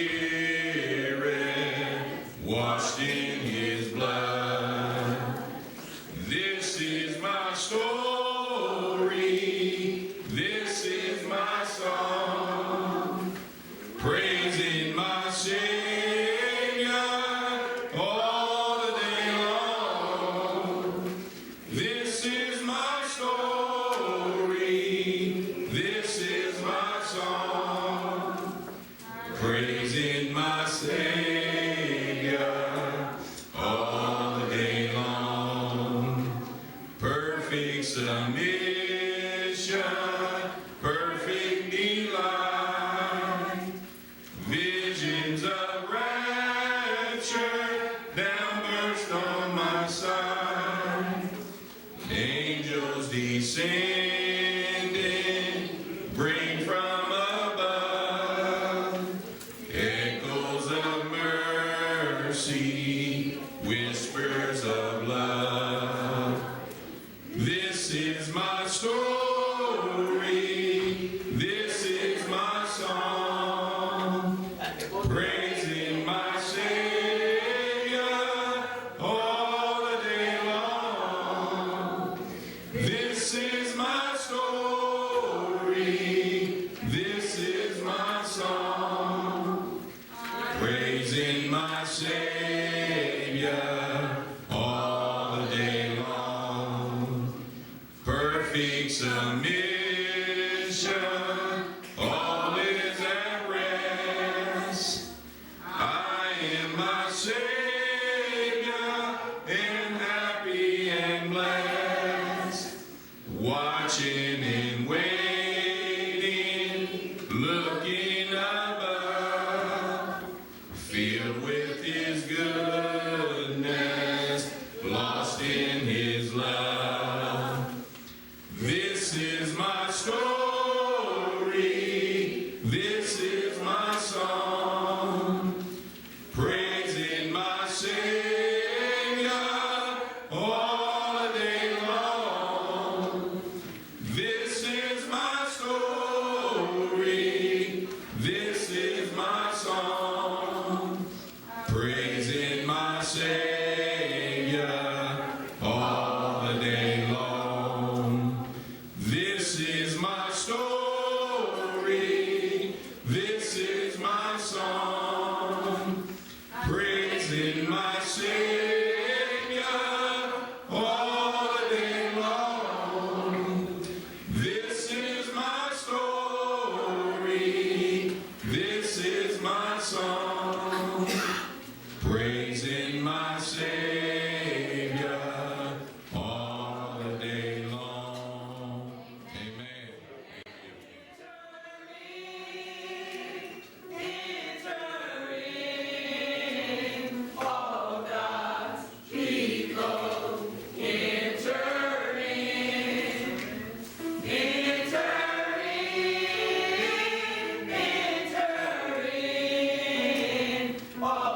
Spirit, washed in His blood. This is my story, this is my song, praising my Savior all the day long. This is my story, this is my song, praising my Savior all the day long. Perfect submission, perfect delight, visions of rapture down burst on my side. Angels descending, bring from above echoes of mercy, whispers of love. This is my story, this is my song, praising my Savior all the day long. This is my story, this is my song, praising my Savior all the day long. Perfect submission, all is at rest. I am my Savior, and happy and blessed, watching and waiting, looking above, filled with His goodness, lost in His love. This is my story, this is my song, praising my Savior all the day long. This is my story, this is my song, praising my Savior all the day long. This is my story, this is my song, praising my Savior all the day long. This is my story, this is my song, praising my Savior all the day long. Amen. Oh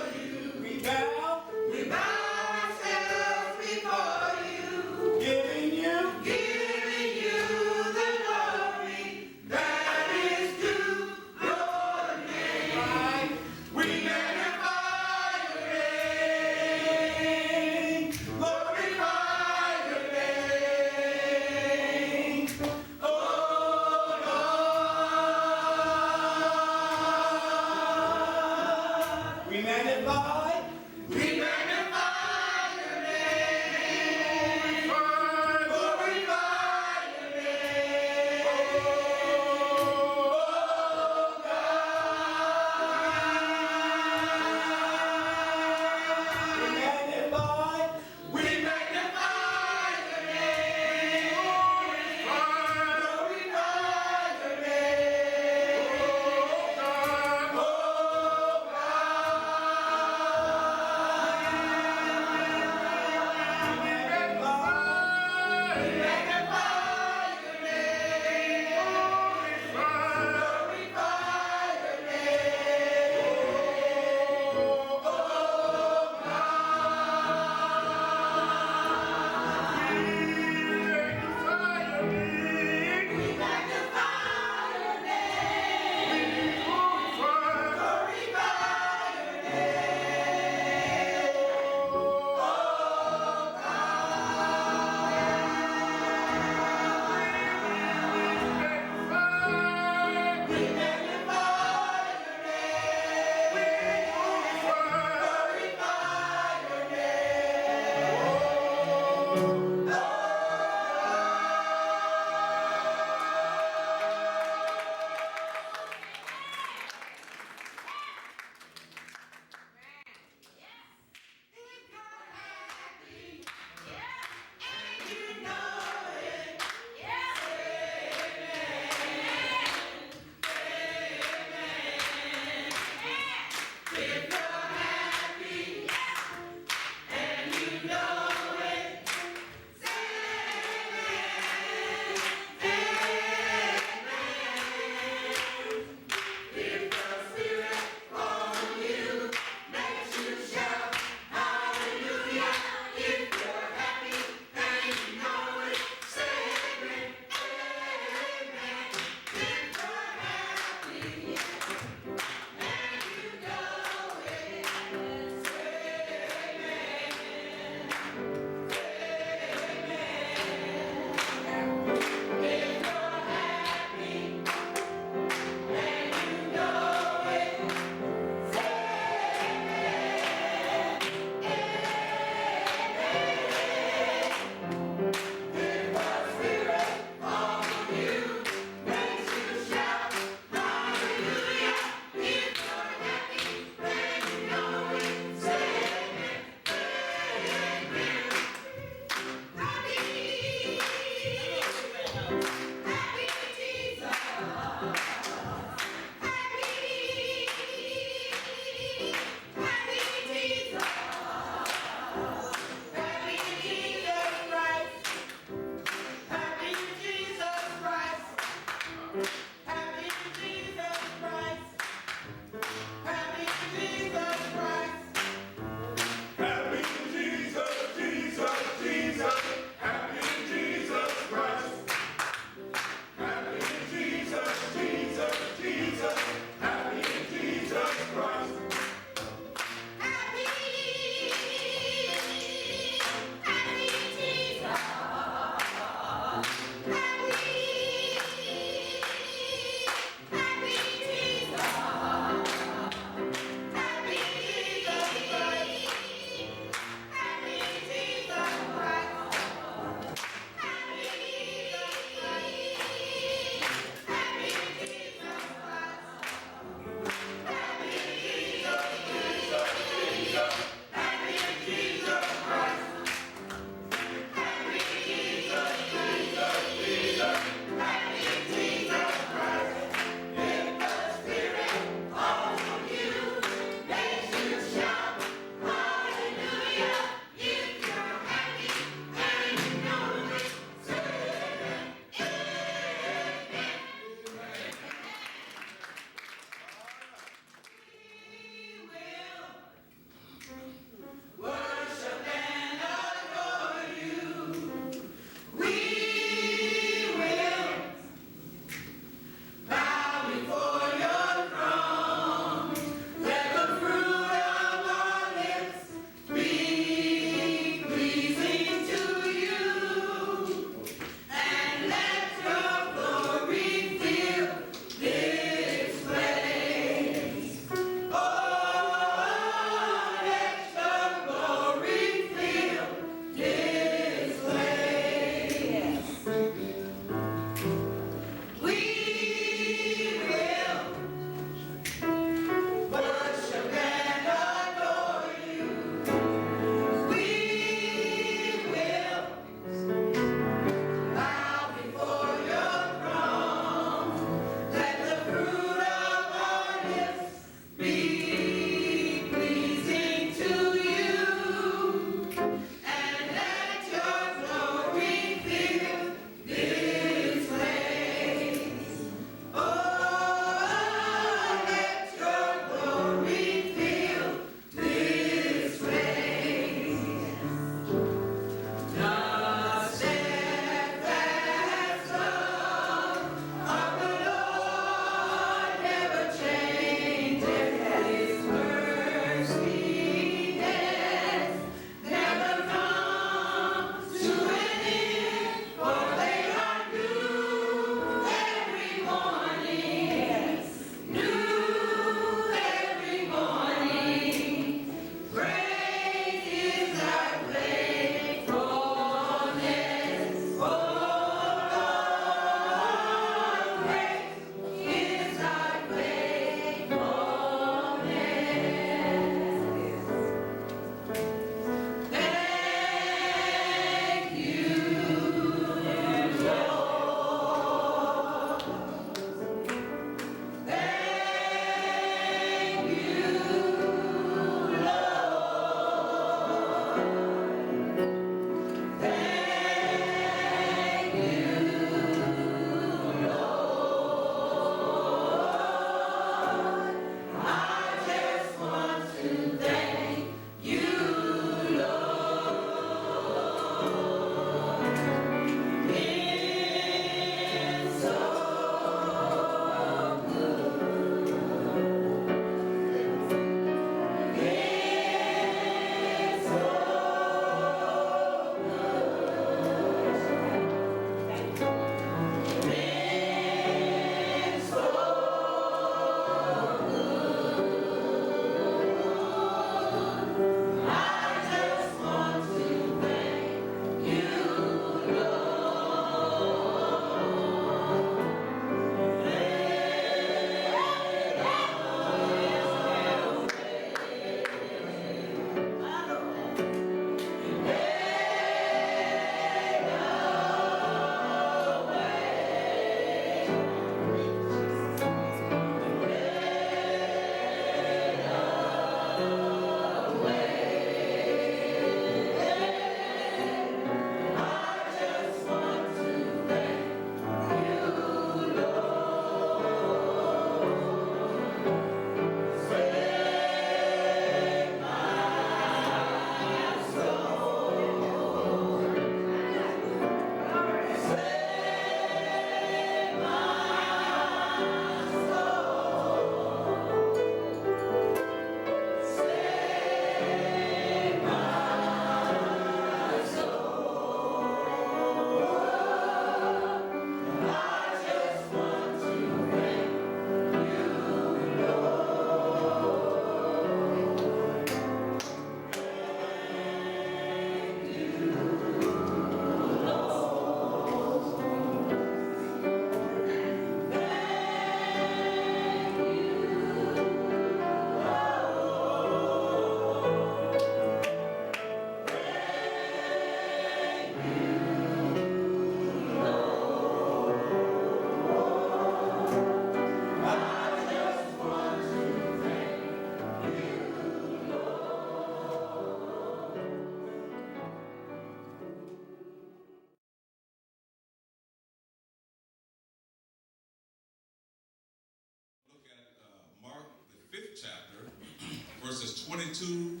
verses 22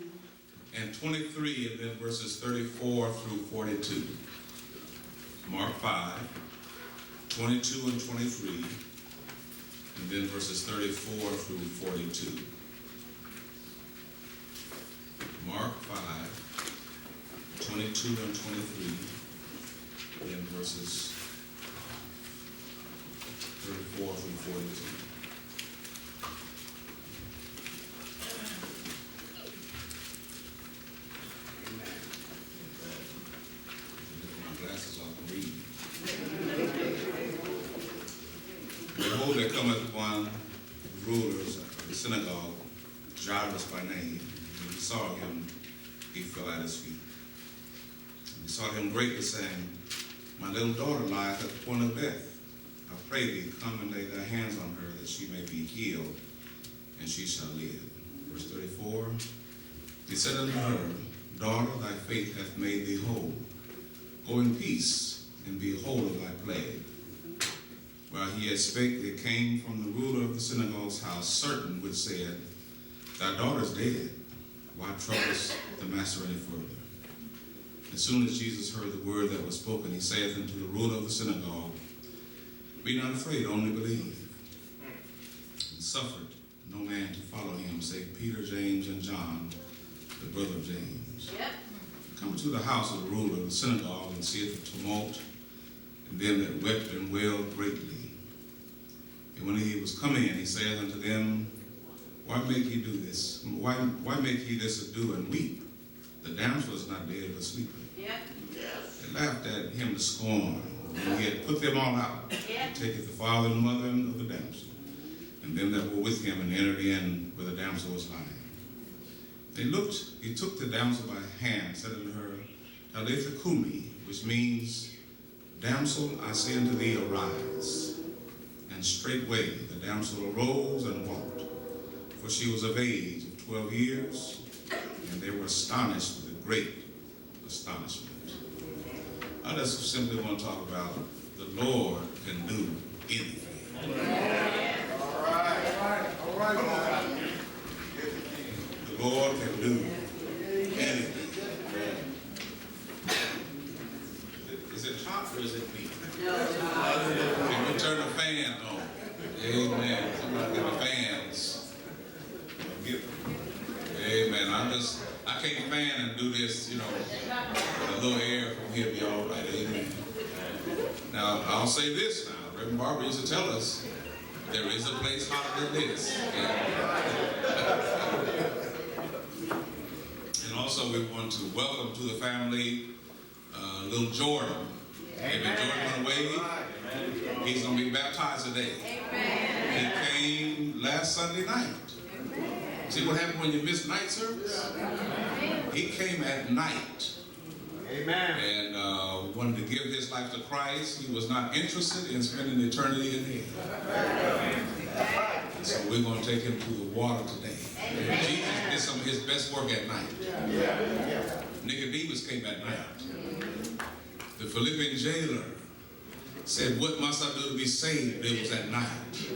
and 23, and then verses 34 through 42. Mark 5, 22 and 23, and then verses 34 through 42. Mark 5, 22 and 23, and then verses 34 through 42. Behold, there cometh one of the rulers of the synagogue, Jairus by name. When he saw him, he fell at his feet. And he sought him greatly, saying, My little daughter lieth at the point of death. I pray thee, come and lay thy hands on her, that she may be healed, and she shall live. Verse 34, he said unto her, Daughter, thy faith hath made thee whole. Go in peace, and be whole of thy plague. While he had spake, there came from the ruler of the synagogue's house certain which said, Thy daughter is dead. Why troublest the master any further? As soon as Jesus heard the word that was spoken, he saith unto the ruler of the synagogue, Be not afraid, only believe. And suffered no man to follow him, save Peter, James, and John, the brother of James. Yep. Come to the house of the ruler of the synagogue, and seeth the tumult, and them that wept and wailed greatly. And when he was come in, he saith unto them, Why make ye do this? Why make ye this ado and weep? The damsel is not dead, but sleeping. Yep. Yes. They laughed at him to scorn. When he had put them all out, yep, he taketh the father and mother of the damsel, and them that were with him, and entered in where the damsel was lying. They looked, he took the damsel by the hand, said unto her, Talitha cumi, which means, Damsel, I say unto thee, arise. And straightway the damsel arose and walked, for she was of age of 12 years, and they were astonished with a great astonishment. I just simply want to talk about the Lord can do anything. All right. The Lord can do anything. Is it hot or is it me? Can we turn the fan on? Amen. Somebody get the fans. Amen. I can't fan and do this, with a little air from here be all right. Amen. Now, I'll say this now. Reverend Barbara used to tell us, there is a place hotter than this. And also we want to welcome to the family little Jordan. Amen. Jordan went away. He's going to be baptized today. Amen. He came last Sunday night. Amen. See what happened when you miss night service? Amen. He came at night. Amen. And wanted to give his life to Christ. He was not interested in spending eternity in hell. And so we're going to take him to the water today. Amen. Jesus did some of his best work at night. Nicodemus came at night. The Philippian jailer said, what must I do to be saved? It was at night.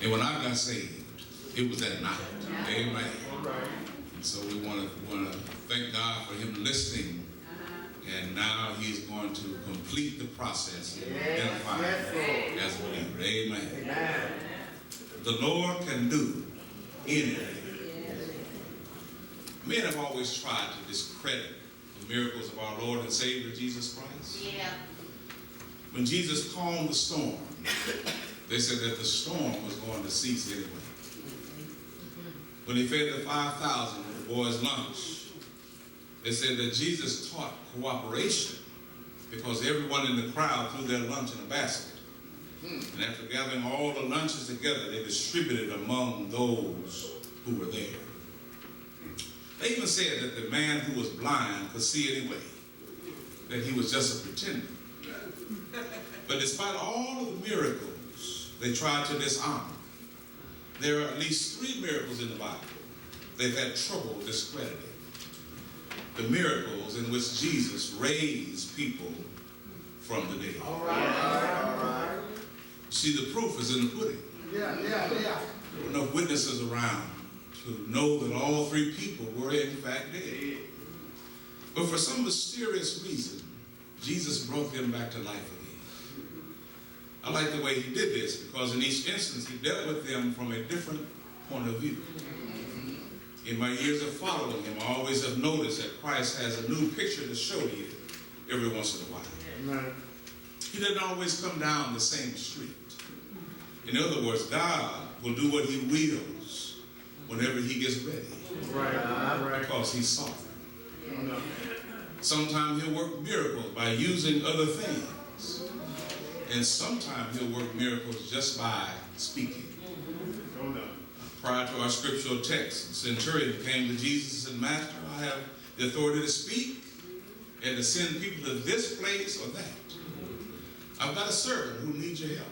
And when I got saved, it was at night. Amen. And so we want to thank God for him listening. And now he's going to complete the process and identify as a believer. Amen. The Lord can do anything. Men have always tried to discredit the miracles of our Lord and Savior Jesus Christ. Yeah. When Jesus calmed the storm, they said that the storm was going to cease anyway. When he fed the 5,000 with the boys' lunch, they said that Jesus taught cooperation because everyone in the crowd threw their lunch in a basket. And after gathering all the lunches together, they distributed among those who were there. They even said that the man who was blind could see anyway, that he was just a pretender. But despite all of the miracles they tried to dishonor, there are at least 3 miracles in the Bible they've had trouble discrediting. The miracles in which Jesus raised people from the dead. All right. See, the proof is in the pudding. There were no witnesses around to know that all three people were in fact dead. But for some mysterious reason, Jesus brought them back to life again. I like the way he did this, because in each instance he dealt with them from a different point of view. In my years of following him, I always have noticed that Christ has a new picture to show you every once in a while. He doesn't always come down the same street. In other words, God will do what he wills whenever he gets ready. Right. Because he's sovereign. Sometimes he'll work miracles by using other things. And sometimes he'll work miracles just by speaking. Prior to our scriptural text, the centurion came to Jesus and said, Master, I have the authority to speak and to send people to this place or that. I've got a servant who needs your help.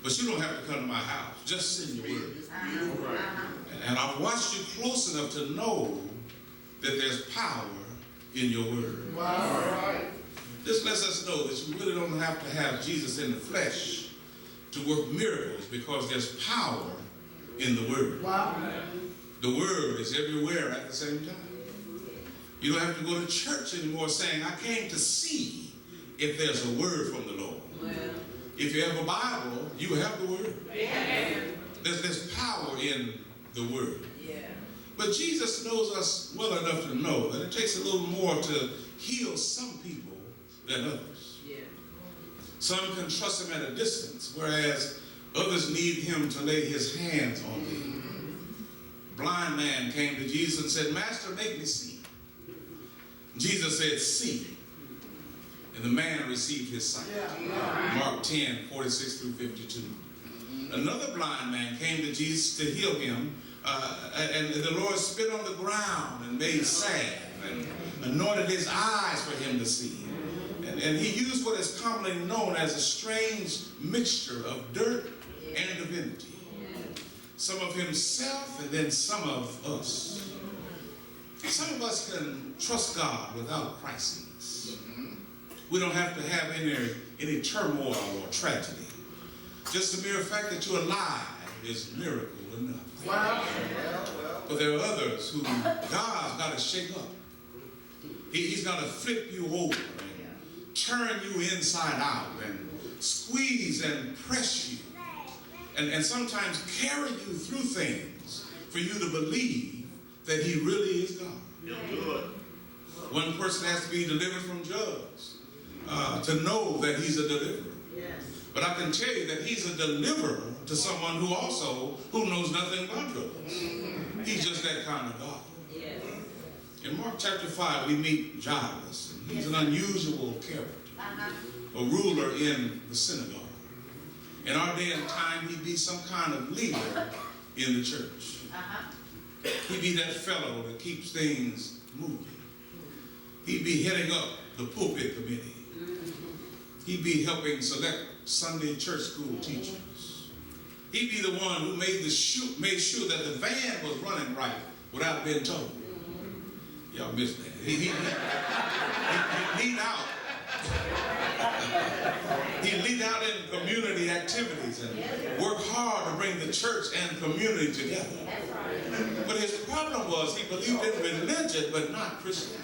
But you don't have to come to my house. Just send your word. And I've watched you close enough to know that there's power in your word. Wow. This lets us know that you really don't have to have Jesus in the flesh to work miracles, because there's power in the word. Wow. The word is everywhere at the same time. You don't have to go to church anymore saying, I came to see if there's a word from the Lord. Wow. If you have a Bible, you have the word. Yeah. There's power in the word. Yeah. But Jesus knows us well enough to know that it takes a little more to heal some people than others. Yeah. Some can trust him at a distance, whereas others need him to lay his hands on them. Blind man came to Jesus and said, Master, make me see. Jesus said, see. And the man received his sight. Yeah. Mark 10, 46 through 52. Another blind man came to Jesus to heal him, and the Lord spit on the ground and made salve and anointed his eyes for him to see. And he used what is commonly known as a strange mixture of dirt and divinity. Some of himself and then some of us. Some of us can trust God without crises. We don't have to have any turmoil or tragedy. Just the mere fact that you're alive is a miracle enough. Wow. But there are others who God's got to shake up. He's got to flip you over and turn you inside out and squeeze and press you. And sometimes carry you through things for you to believe that he really is God. One person has to be delivered from drugs to know that he's a deliverer. Yes. But I can tell you that he's a deliverer to someone who knows nothing about drugs. He's just that kind of God. Yes. In Mark chapter 5, we meet Jairus. He's an unusual character, a ruler in the synagogue. In our day and time, he'd be some kind of leader in the church. He'd be that fellow that keeps things moving. He'd be heading up the pulpit committee. He'd be helping select Sunday church school teachers. He'd be the one who made sure that the van was running right without being told. Y'all missed that. He'd lead out. He'd lead out in community activities and work hard to bring the church and community together. But his problem was he believed in religion but not Christianity.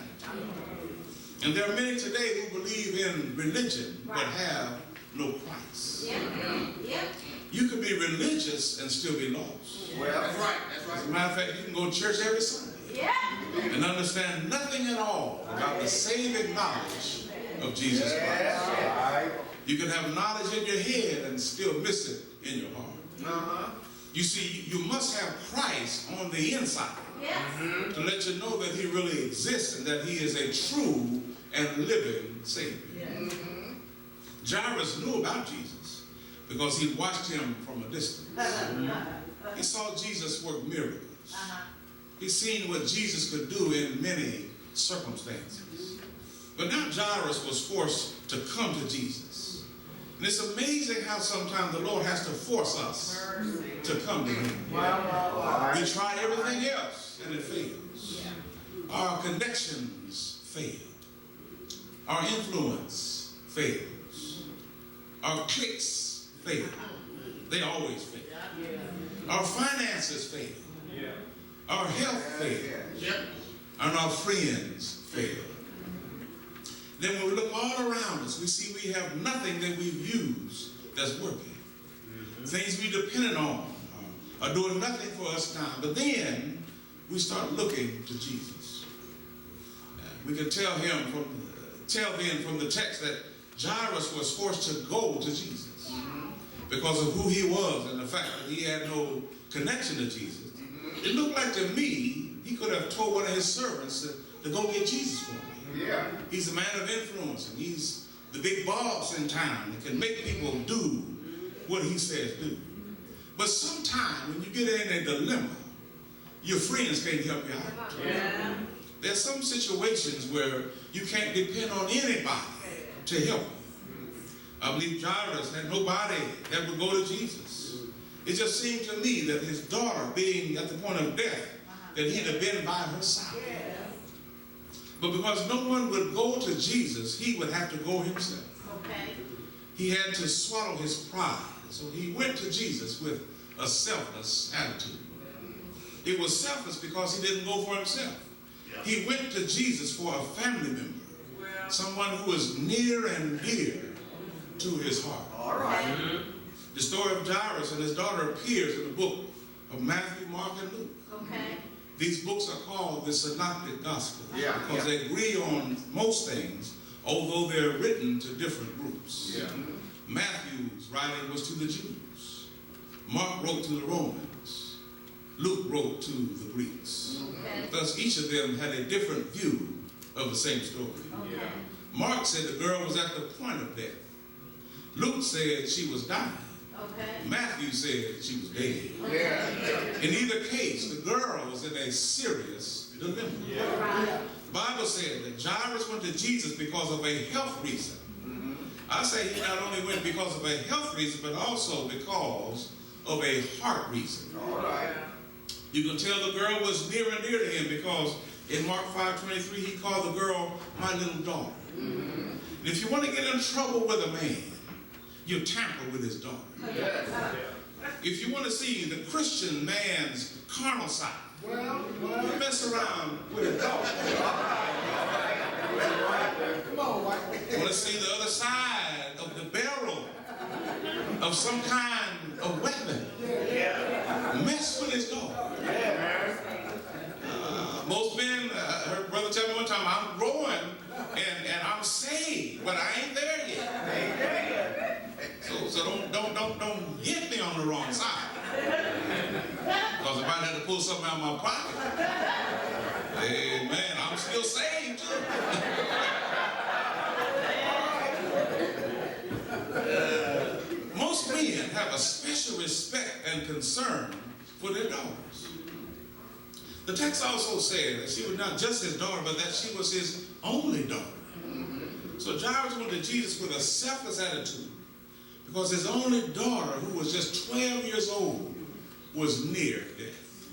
And there are many today who believe in religion but have no Christ. You can be religious and still be lost. Well, that's right. As a matter of fact, you can go to church every Sunday and understand nothing at all about the saving knowledge of Jesus Christ. You can have knowledge in your head and still miss it in your heart. You see, you must have Christ on the inside to let you know that he really exists and that he is a true and living Savior. Jairus knew about Jesus because he watched him from a distance. He saw Jesus work miracles. He seen what Jesus could do in many circumstances. But now Jairus was forced to come to Jesus. And it's amazing how sometimes the Lord has to force us to come to him. We try everything else and it fails. Our connections fail. Our influence fails. Our cliques fail. They always fail. Our finances fail. our health failed, and our friends failed. Then when we look all around us, we see we have nothing that we've used that's working. Things we depended on are doing nothing for us now. But then we start looking to Jesus. We can tell then from the text that Jairus was forced to go to Jesus because of who he was and the fact that he had no connection to Jesus. It looked like to me he could have told one of his servants to go get Jesus for me. Yeah. He's a man of influence, and he's the big boss in town and can make people do what he says do. But sometimes when you get in a dilemma, your friends can't help you out. Yeah. There's some situations where you can't depend on anybody to help you. I believe Jairus had nobody that would go to Jesus. It just seemed to me that his daughter, being at the point of death, that he'd have been by her side. But because no one would go to Jesus, he would have to go himself. Okay. He had to swallow his pride. So he went to Jesus with a selfless attitude. It was selfless because he didn't go for himself. Yeah. He went to Jesus for a family member, someone who was near and dear to his heart. All right. The story of Jairus and his daughter appears in the book of Matthew, Mark, and Luke. Okay. These books are called the Synoptic Gospels because they agree on most things, although they're written to different groups. Yeah. Matthew's writing was to the Jews. Mark wrote to the Romans. Luke wrote to the Greeks. Okay. Thus, each of them had a different view of the same story. Okay. Mark said the girl was at the point of death. Luke said she was dying. Okay. Matthew said she was dead. Yeah. In either case, the girl was in a serious dilemma. Yeah. The Bible said that Jairus went to Jesus because of a health reason. I say he not only went because of a health reason, but also because of a heart reason. All right. You can tell the girl was near and dear to him because in Mark 5:23, he called the girl my little daughter. And if you want to get in trouble with a man, you tamper with his daughter. Yes. If you want to see the Christian man's carnal side, you mess around with his daughter. Come on, you want to see the other side of the barrel of some kind of weapon, mess with his daughter. Most men, I heard brother tell me one time, I'm growing and I'm saved, but I ain't there yet. So don't hit me on the wrong side. Because if I had to pull something out of my pocket, amen, I'm still saved too. Most men have a special respect and concern for their daughters. The text also said that she was not just his daughter, but that she was his only daughter. So Jairus went to Jesus with a selfless attitude because his only daughter, who was just 12 years old, was near death.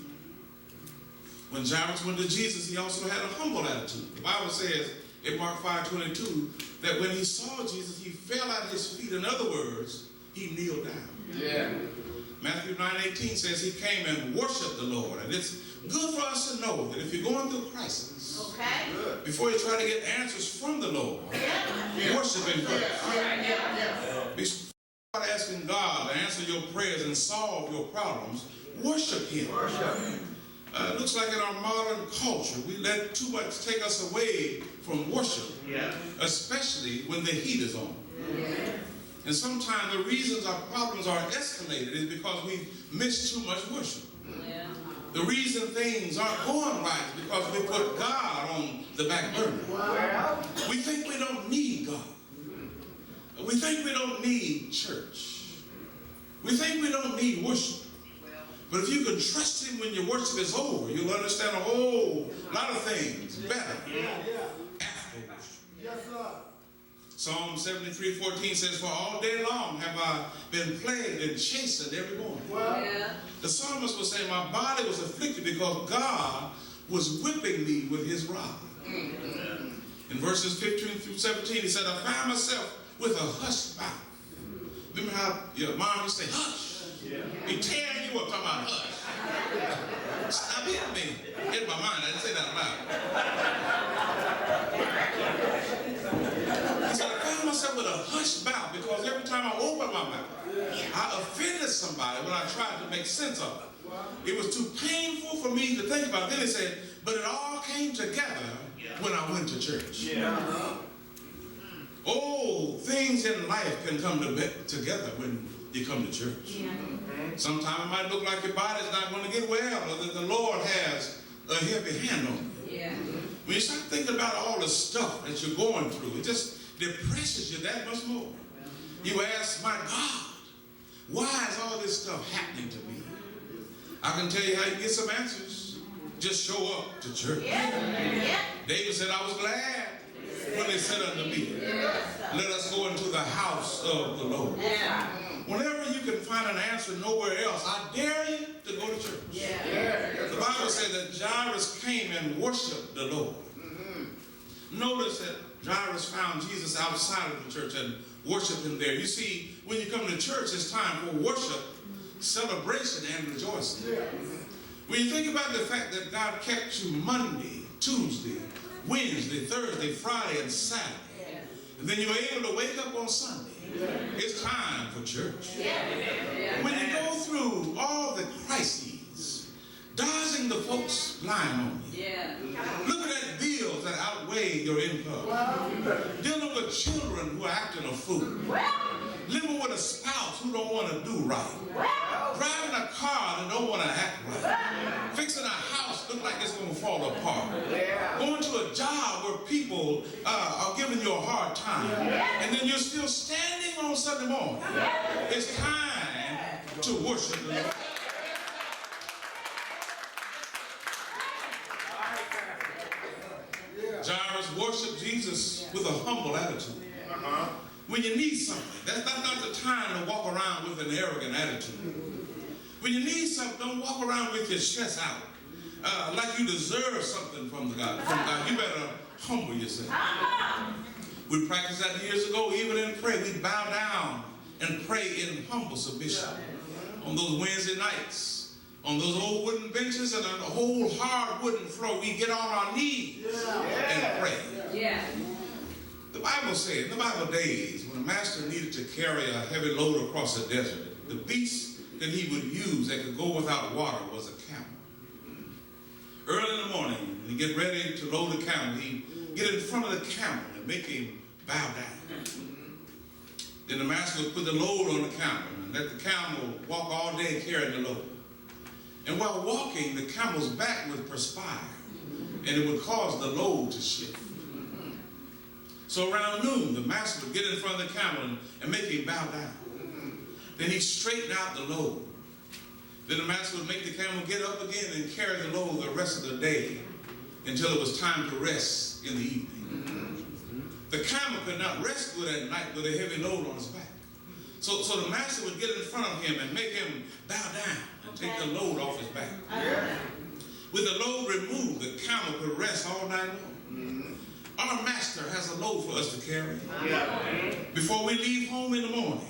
When Jairus went to Jesus, he also had a humble attitude. The Bible says in Mark 5:22 that when he saw Jesus, he fell at his feet. In other words, he kneeled down. Yeah. Matthew 9:18 says he came and worshiped the Lord. And it's good for us to know that if you're going through a crisis, before you try to get answers from the Lord, worship him first. Before asking God to answer your prayers and solve your problems, worship him. It looks like in our modern culture, we let too much take us away from worship, especially when the heat is on. And sometimes the reasons our problems are escalated is because we've missed too much worship. The reason things aren't going right is because we put God on the back burner. We think we don't need God. We think we don't need church. We think we don't need worship. But if you can trust him when your worship is over, you'll understand a whole lot of things better after worship. Yes, sir. Psalm 73:14 says, for all day long have I been plagued and chastened every morning. The psalmist was saying, my body was afflicted because God was whipping me with his rod. In verses 15 through 17, he said, I found myself with a hushed mouth. Remember how your mom used to say, hush? He tearing you up, talking about hush. Stop hitting me. In my mind, I didn't say that loud. He said, I found myself with a hushed mouth because every time I opened my mouth, I offended somebody when I tried to make sense of it. It was too painful for me to think about. Then he said, but it all came together when I went to church. Oh, things in life can come together when you come to church. Sometimes it might look like your body's not going to get well, or that the Lord has a heavy hand on you. When you start thinking about all the stuff that you're going through, it just depresses you that much more. You ask, my God, why is all this stuff happening to me? I can tell you how you get some answers. Just show up to church. David said, I was glad when they said unto me, let us go into the house of the Lord. Whenever you can find an answer nowhere else, I dare you to go to church. The Bible said that Jairus came and worshiped the Lord. Notice that Jairus found Jesus outside of the church and worshiped him there. You see, when you come to church, it's time for worship, celebration, and rejoicing. When you think about the fact that God kept you Monday, Tuesday, Wednesday, Thursday, Friday, and Saturday, and then you're able to wake up on Sunday, it's time for church. When you go through all the crises, dodging the folks lying on you, looking at bills that outweigh your income, dealing with children who are acting a fool, living with a spouse who don't want to do right, driving a car that don't want to act right, fixing a house look like it's going to fall apart, going to a job where people are giving you a hard time, and then you're still standing on Sunday morning. It's time to worship the Lord. Jairus worshiped Jesus with a humble attitude. When you need something, that's not the time to walk around with an arrogant attitude. When you need something, don't walk around with your chest out like you deserve something from God. You better humble yourself. We practiced that years ago, even in prayer. We bow down and pray in humble submission. On those Wednesday nights, on those old wooden benches and on the whole hard wooden floor, we get on our knees and pray. The Bible said, in the Bible days, when a master needed to carry a heavy load across the desert, the beast that he would use that could go without water was a camel. Early in the morning, when he get ready to load the camel, he'd get in front of the camel and make him bow down. Then the master would put the load on the camel and let the camel walk all day carrying the load. And while walking, the camel's back would perspire, and it would cause the load to shift. So around noon, the master would get in front of the camel and make him bow down. Then he'd straighten out the load. Then the master would make the camel get up again and carry the load the rest of the day until it was time to rest in the evening. The camel could not rest good at night with a heavy load on his back. So the master would get in front of him and make him bow down and take the load off his back. With the load removed, the camel could rest all night long. Our master has a load for us to carry. Before we leave home in the morning,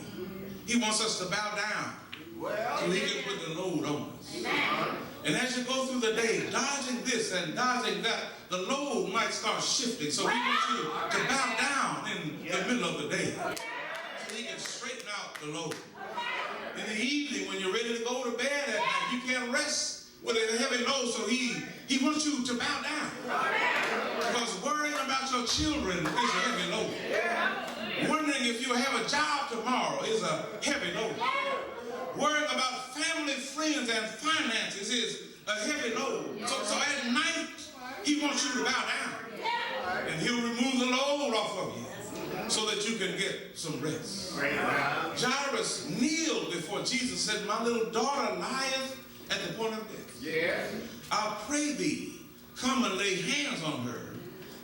he wants us to bow down so he can put the load on us. And as you go through the day, dodging this and dodging that, the load might start shifting. So he wants you to bow down in the middle of the day so he can straighten out the load. In the evening, when you're ready to go to bed at night, you can't rest with a heavy load, so he wants you to bow down. Because worrying about your children is a heavy load. Wondering if you have a job tomorrow is a heavy load. Worrying about family, friends, and finances is a heavy load. So at night, he wants you to bow down. And he'll remove the load off of you so that you can get some rest. Jairus kneeled before Jesus and said, my little daughter lieth at the point of death. I pray thee, come and lay hands on her,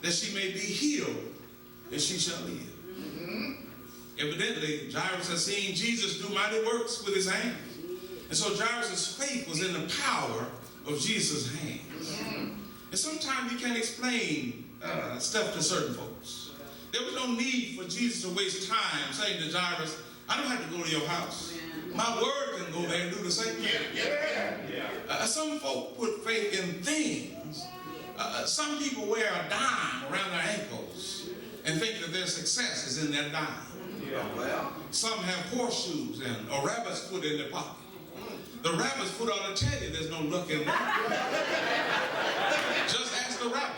that she may be healed, and she shall live. Evidently, Jairus had seen Jesus do mighty works with his hands. And so Jairus' faith was in the power of Jesus' hands. And sometimes you can't explain stuff to certain folks. There was no need for Jesus to waste time saying to Jairus, I don't have to go to your house. My word can go there and do the same thing. Some folk put faith in things. Some people wear a dime around their ankles and think that their success is in their dime. Some have horseshoes and a rabbit's foot in their pocket. The rabbit's foot ought to tell you there's no luck in that. Just ask the rabbit.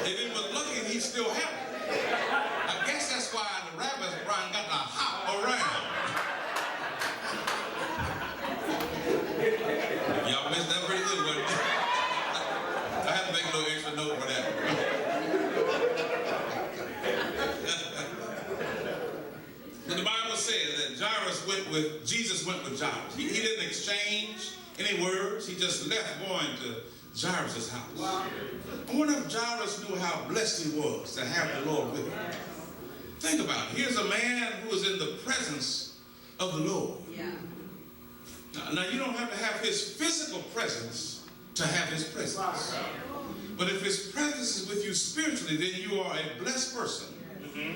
If it was lucky, he'd still have it. I guess that's why the rabbit's brain got to hop around. Y'all missed that pretty good, wasn't it? I had to make a little extra note for that. But the Bible says that Jesus went with Jairus. He didn't exchange any words. He just left going to Jairus' house. I wonder if Jairus knew how blessed he was to have the Lord with him. Think about it. Here's a man who is in the presence of the Lord. Now, you don't have to have his physical presence to have his presence. But if his presence is with you spiritually, then you are a blessed person.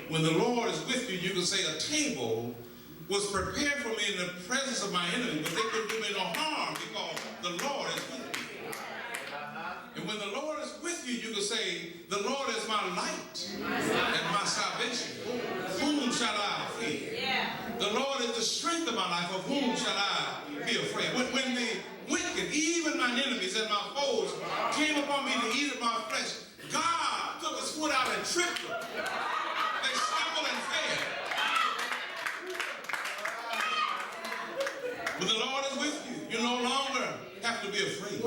When the Lord is with you, you can say, a table was prepared for me in the presence of my enemy, but they couldn't do me no harm because the Lord is with me. And when the Lord is with you, you can say, the Lord is my light and my salvation. Whom shall I fear? The Lord is the strength of my life. Of whom shall I be afraid? When the wicked, even my enemies and my foes, came upon me to eat of my flesh, God took his foot out and tripped them. They stumbled and fell. When the Lord is with you, you no longer have to be afraid.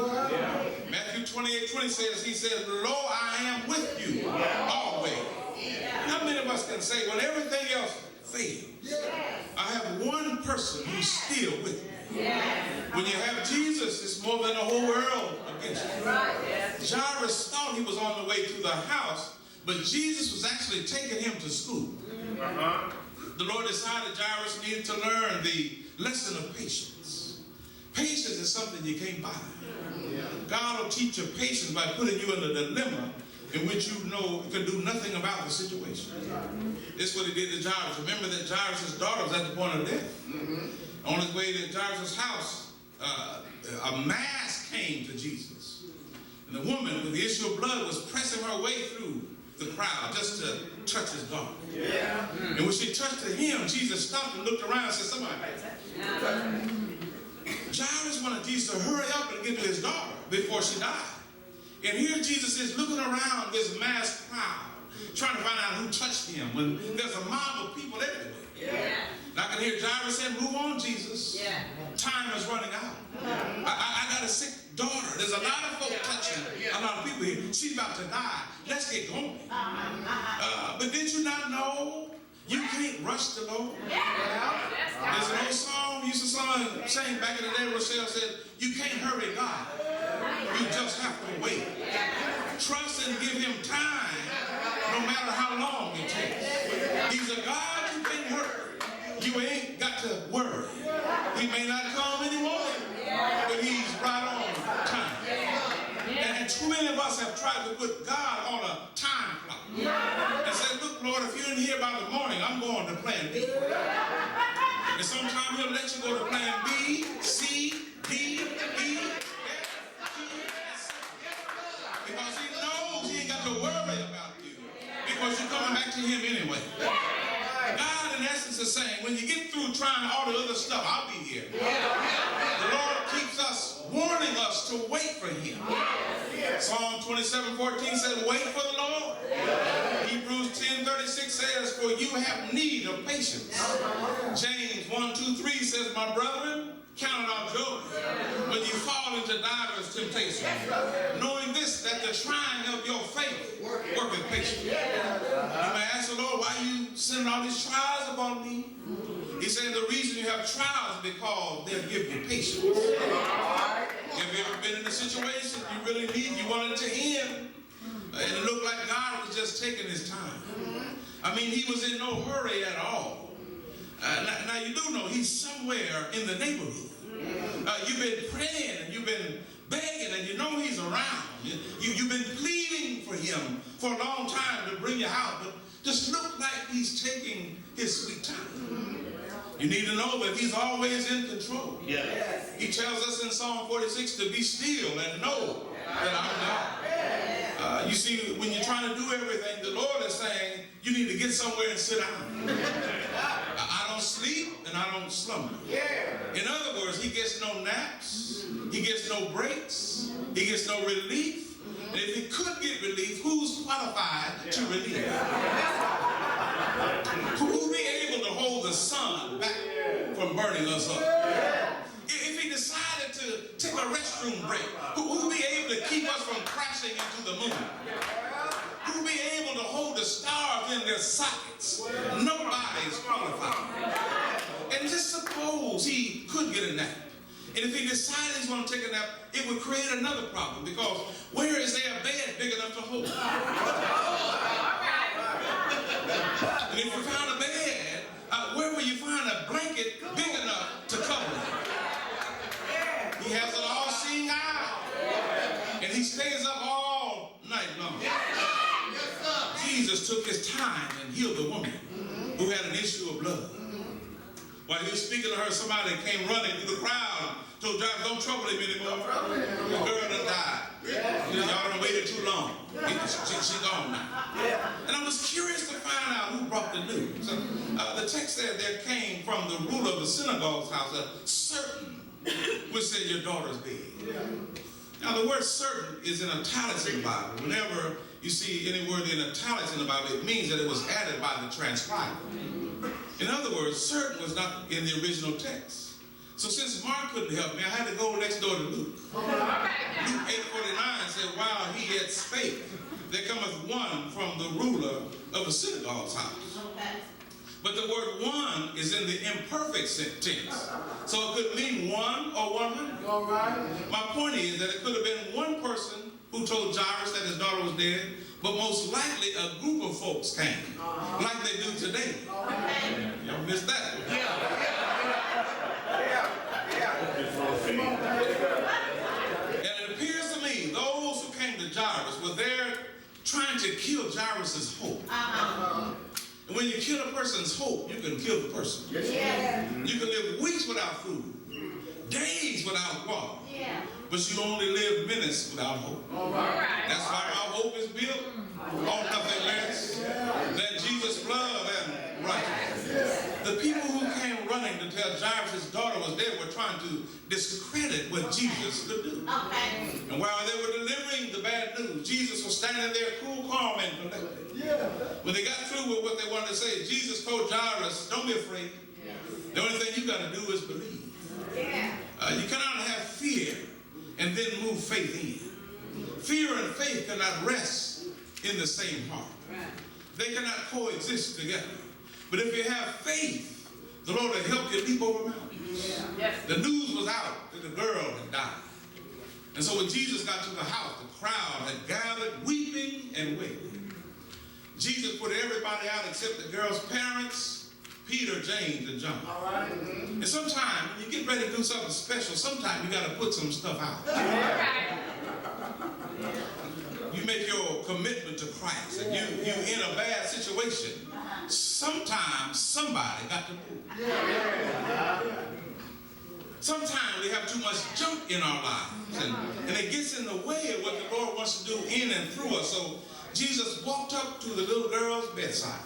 Matthew 28:20 says, he says, lo, I am with you always. How many of us can say, when everything else fails, I have one person who's still with me? When you have Jesus, it's more than the whole world against you. Jairus thought he was on the way to the house, but Jesus was actually taking him to school. The Lord decided Jairus needed to learn the lesson of patience. Patience is something you can't buy. God will teach you patience by putting you in a dilemma in which you know you can do nothing about the situation. This is what he did to Jairus. Remember that Jairus' daughter was at the point of death. On his way to Jairus' house, a mass came to Jesus. And the woman with the issue of blood was pressing her way through the crowd just to touch his daughter. And when she touched him, Jesus stopped and looked around and said, somebody. Jairus wanted Jesus to hurry up and get to his daughter before she died. And here Jesus is looking around this mass crowd, trying to find out who touched him when there's a mob of people everywhere. And I can hear Jairus saying, move on, Jesus. Time is running out. I got a sick daughter. There's a lot of folk touching a lot of people here. She's about to die. Let's get going. But did you not know you can't rush the Lord? There's an old song we used to sing back in the day. Rochelle said, you can't hurry God. You just have to wait. Trust and give him time no matter how long it takes. He's a God you can't hurry. You ain't got to worry. He may not come anymore, but he's right on time. And too many of us have tried to put God on a time clock and said, look, Lord, if you're in here by the morning, I'm going to plan B. And sometimes he'll let you go to plan B, C, D, E, F, G, and C. Because he knows he ain't got to worry about you because you're coming back to him anyway. God, in essence, is saying, when you get through trying all the other stuff, I'll be here. The Lord keeps us, warning us to wait for him. Psalm 27:14 says, wait for the Lord. Hebrews 10:36 says, for you have need of patience. James 1:2-3 says, my brethren, count it all joy when you fall into divers temptations, knowing this, that the trying of your faith worketh patience. You may ask the Lord, why you sending all these trials upon me? He said the reason you have trials is because they'll give you patience. Have you ever been in a situation you really need, you want it to end, and it looked like God was just taking his time? I mean, he was in no hurry at all. Now you do know he's somewhere in the neighborhood. You've been praying and you've been begging and you know he's around. You've been pleading for him for a long time to bring you out, but just look like he's taking his sweet time. You need to know that he's always in control. Yes. He tells us in Psalm 46 to be still and know that I'm God. You see, when you're trying to do everything, the Lord is saying, you need to get somewhere and sit down. I don't sleep and I don't slumber. In other words, he gets no naps. He gets no breaks. He gets no relief. And if he could get relief, who's qualified to relieve? Who will be able to hold the sun back from burning us up? If he decided to take a restroom break, who will be able to keep us from crashing into the moon? Who will be able to hold the stars in their sockets? Nobody's qualified. And just suppose he could get a nap. And if he decided he's going to take a nap, it would create another problem, because where is there a bed big enough to hold? And if you found a bed, where will you find a blanket big enough to cover it? He has an all-seeing eye, and he stays up all night long. Jesus took his time and healed the woman who had an issue of blood. While he was speaking to her, somebody came running through the crowd, told Jairus, don't trouble him anymore. The girl done died. Y'all done waited too long. She's gone now. And I was curious to find out who brought the news. The text said there came from the ruler of the synagogue's house a certain which said, your daughter's dead. Now the word certain is in italics in the Bible. Whenever you see any word in italics in the Bible, it means that it was added by the transcriber. In other words, certain was not in the original text. So since Mark couldn't help me, I had to go next door to Luke. Luke 8:49 said, while he yet spake, there cometh one from the ruler of the synagogue's house. But the word one is in the imperfect tense. So it could mean one or 100. My point is that it could have been one person who told Jairus that his daughter was dead, but most likely a group of folks came, like they do today. Y'all missed that. And it appears to me those who came to Jairus were there trying to kill Jairus' hope. And when you kill a person's hope, you can kill the person. You can live weeks without food, days without water, but you only live minutes without hope. That's why our hope is built on nothing less than Jesus' blood and righteousness. The people who came running to tell Jairus' daughter was dead were trying to discredit what Jesus could do. And while they were delivering the bad news, Jesus was standing there cool, calm, and collected. When they got through with what they wanted to say, Jesus told Jairus, don't be afraid. The only thing you got to do is believe. You cannot have fear and then move faith in. Fear and faith cannot rest in the same heart. They cannot coexist together. But if you have faith, the Lord will help you leap over mountains. The news was out that the girl had died. And so when Jesus got to the house, the crowd had gathered, weeping and wailing. Jesus put everybody out except the girl's parents, Peter, James, and John. And sometimes when you get ready to do something special, sometimes you got to put some stuff out. You make your commitment to Christ, and you're in a bad situation. Sometimes somebody got to move. Sometimes we have too much junk in our lives, and it gets in the way of what the Lord wants to do in and through us. So Jesus walked up to the little girl's bedside.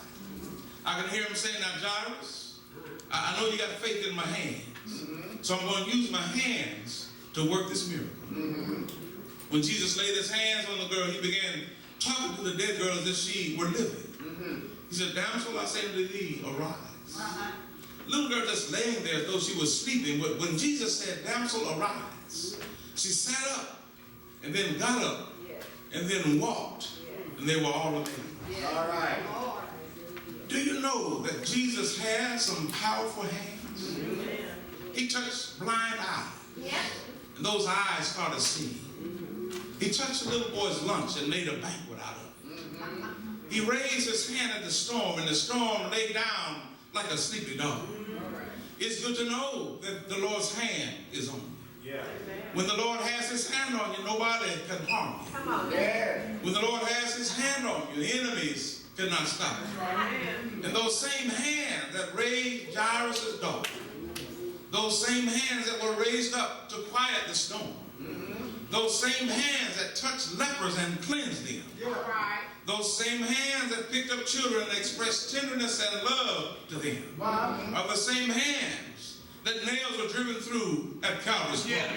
I can hear him saying, now Jairus, I know you got faith in my hands, so I'm going to use my hands to work this miracle. When Jesus laid his hands on the girl, he began talking to the dead girl as if she were living. He said, damsel, I say unto thee, arise. Little girl just laying there as though she was sleeping. But when Jesus said, damsel, arise, she sat up and then got up and then walked. And they were all amazed. All right. Do you know that Jesus had some powerful hands? He touched blind eyes. And those eyes started seeing. He touched the little boy's lunch and made a banquet out of it. He raised his hand at the storm, and the storm lay down like a sleepy dog. It's good to know that the Lord's hand is on you. When the Lord has his hand on you, nobody can harm you. When the Lord has his hand on you, enemies could not stop it. And those same hands that raised Jairus' daughter, those same hands that were raised up to quiet the storm, those same hands that touched lepers and cleansed them, those same hands that picked up children and expressed tenderness and love to them, are the same hands that nails were driven through at Calvary's cross.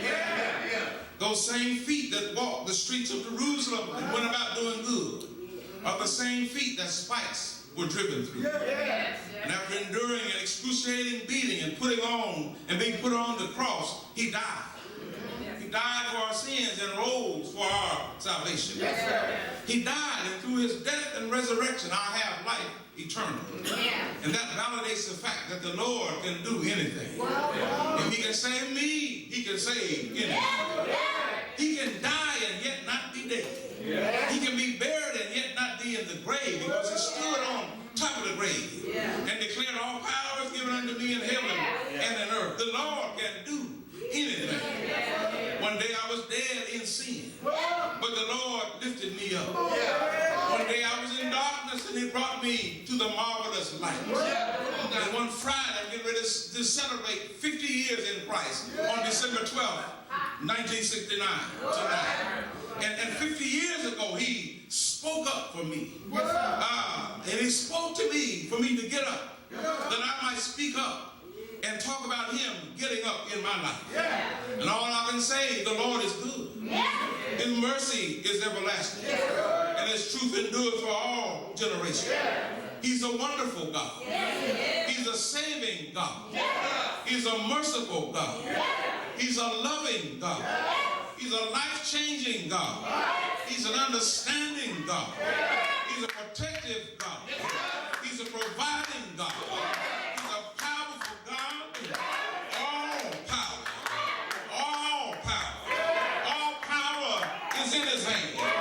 Those same feet that walked the streets of Jerusalem and went about doing good are the same feet that spikes were driven through. And after enduring an excruciating beating and being put on the cross, he died. He died for our sins and rose for our salvation. He died, and through his death and resurrection, I have life eternal. And that validates the fact that the Lord can do anything. If he can save me, he can save anything. He can die and yet not be dead. He can be buried and yet not be in the grave, because he stood on top of the grave and declared, all power is given unto me in heaven and in earth. The Lord can do anything. One day I was dead in sin, but the Lord lifted me up. One day I was in darkness, and he brought me to the marvelous light. And one Friday, I'm getting ready to celebrate 50 years in Christ on December 12th, 1969 tonight. And 50 years ago, he spoke up for me. And he spoke to me for me to get up, that I might speak up and talk about him getting up in my life. And all I can say, the Lord is good. His mercy is everlasting. And his truth endures for all generations. He's a wonderful God. He's a saving God. He's a merciful God. He's a loving God. He's a life-changing God. He's an understanding God. He's a protective God. He's a providing God. He's a powerful God. All power. All power. All power is in his hand.